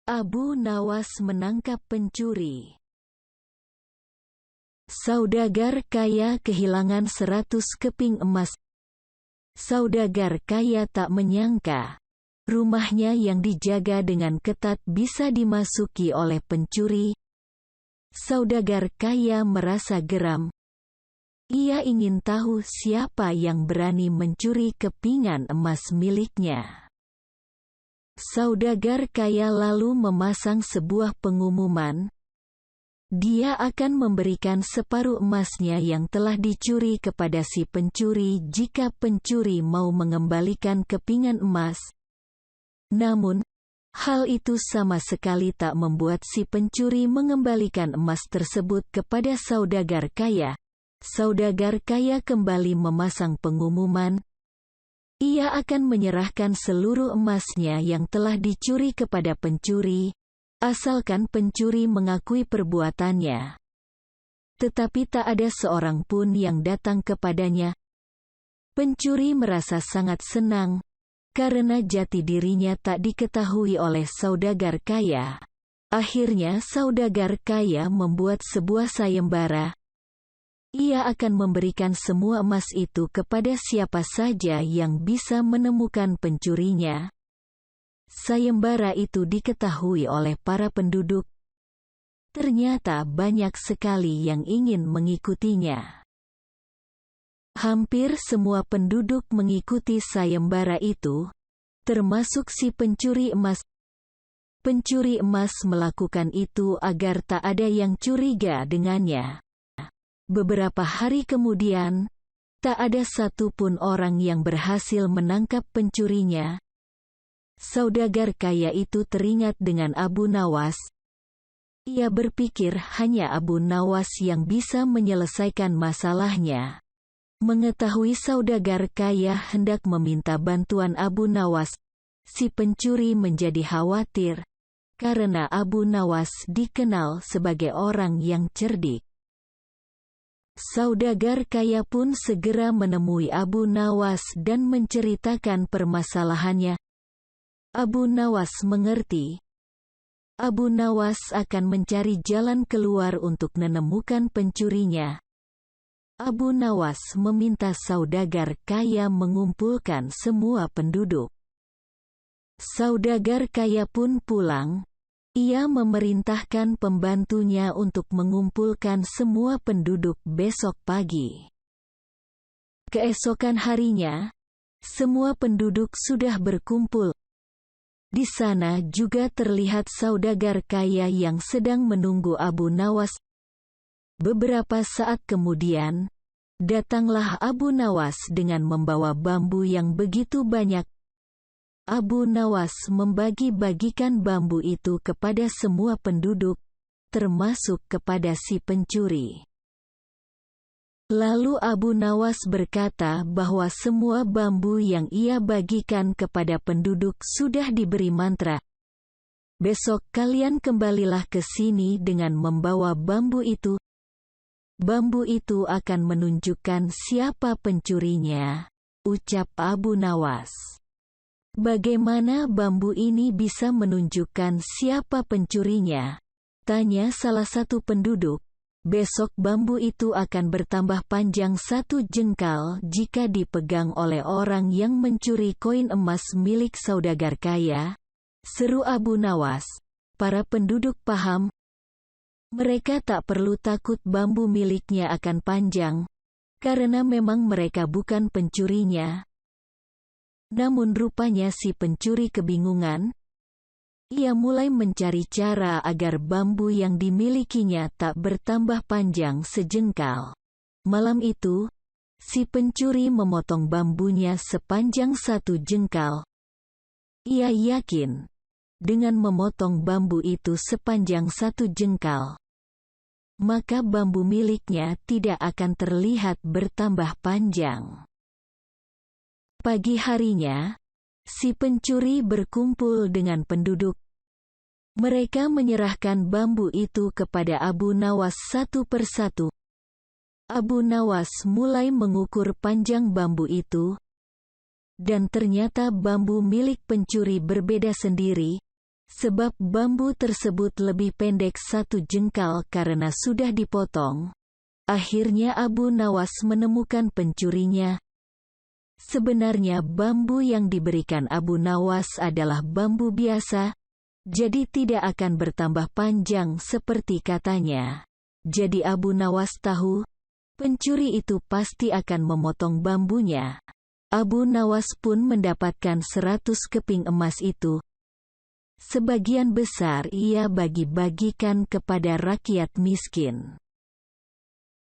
Abu Nawas menangkap pencuri. Saudagar kaya kehilangan 100 keping emas. Saudagar kaya tak menyangka, rumahnya yang dijaga dengan ketat bisa dimasuki oleh pencuri. Saudagar kaya merasa geram. Ia ingin tahu siapa yang berani mencuri kepingan emas miliknya. Saudagar kaya lalu memasang sebuah pengumuman. Dia akan memberikan separuh emasnya yang telah dicuri kepada si pencuri jika pencuri mau mengembalikan kepingan emas. Namun, hal itu sama sekali tak membuat si pencuri mengembalikan emas tersebut kepada saudagar kaya. Saudagar kaya kembali memasang pengumuman. Ia akan menyerahkan seluruh emasnya yang telah dicuri kepada pencuri, asalkan pencuri mengakui perbuatannya. Tetapi tak ada seorang pun yang datang kepadanya. Pencuri merasa sangat senang, karena jati dirinya tak diketahui oleh saudagar kaya. Akhirnya saudagar kaya membuat sebuah sayembara. Ia akan memberikan semua emas itu kepada siapa saja yang bisa menemukan pencurinya. Sayembara itu diketahui oleh para penduduk. Ternyata banyak sekali yang ingin mengikutinya. Hampir semua penduduk mengikuti sayembara itu, termasuk si pencuri emas. Pencuri emas melakukan itu agar tak ada yang curiga dengannya. Beberapa hari kemudian, tak ada satupun orang yang berhasil menangkap pencurinya. Saudagar kaya itu teringat dengan Abu Nawas. Ia berpikir hanya Abu Nawas yang bisa menyelesaikan masalahnya. Mengetahui saudagar kaya hendak meminta bantuan Abu Nawas, si pencuri menjadi khawatir, karena Abu Nawas dikenal sebagai orang yang cerdik. Saudagar kaya pun segera menemui Abu Nawas dan menceritakan permasalahannya. Abu Nawas mengerti. Abu Nawas akan mencari jalan keluar untuk menemukan pencurinya. Abu Nawas meminta saudagar kaya mengumpulkan semua penduduk. Saudagar kaya pun pulang. Ia memerintahkan pembantunya untuk mengumpulkan semua penduduk besok pagi. Keesokan harinya, semua penduduk sudah berkumpul. Di sana juga terlihat saudagar kaya yang sedang menunggu Abu Nawas. Beberapa saat kemudian, datanglah Abu Nawas dengan membawa bambu yang begitu banyak. Abu Nawas membagi-bagikan bambu itu kepada semua penduduk, termasuk kepada si pencuri. Lalu Abu Nawas berkata bahwa semua bambu yang ia bagikan kepada penduduk sudah diberi mantra. Besok kalian kembalilah ke sini dengan membawa bambu itu. Bambu itu akan menunjukkan siapa pencurinya, ucap Abu Nawas. Bagaimana bambu ini bisa menunjukkan siapa pencurinya? Tanya salah satu penduduk. Besok bambu itu akan bertambah panjang 1 jengkal jika dipegang oleh orang yang mencuri koin emas milik saudagar kaya, seru Abu Nawas. Para penduduk paham. Mereka tak perlu takut bambu miliknya akan panjang, karena memang mereka bukan pencurinya. Namun rupanya si pencuri kebingungan. Ia mulai mencari cara agar bambu yang dimilikinya tak bertambah panjang sejengkal. Malam itu, si pencuri memotong bambunya sepanjang 1 jengkal. Ia yakin, dengan memotong bambu itu sepanjang 1 jengkal, maka bambu miliknya tidak akan terlihat bertambah panjang. Pagi harinya, si pencuri berkumpul dengan penduduk. Mereka menyerahkan bambu itu kepada Abu Nawas satu persatu. Abu Nawas mulai mengukur panjang bambu itu, dan ternyata bambu milik pencuri berbeda sendiri. Sebab bambu tersebut lebih pendek 1 jengkal karena sudah dipotong. Akhirnya Abu Nawas menemukan pencurinya. Sebenarnya bambu yang diberikan Abu Nawas adalah bambu biasa, jadi tidak akan bertambah panjang seperti katanya. Jadi Abu Nawas tahu, pencuri itu pasti akan memotong bambunya. Abu Nawas pun mendapatkan 100 keping emas itu. Sebagian besar ia bagi-bagikan kepada rakyat miskin.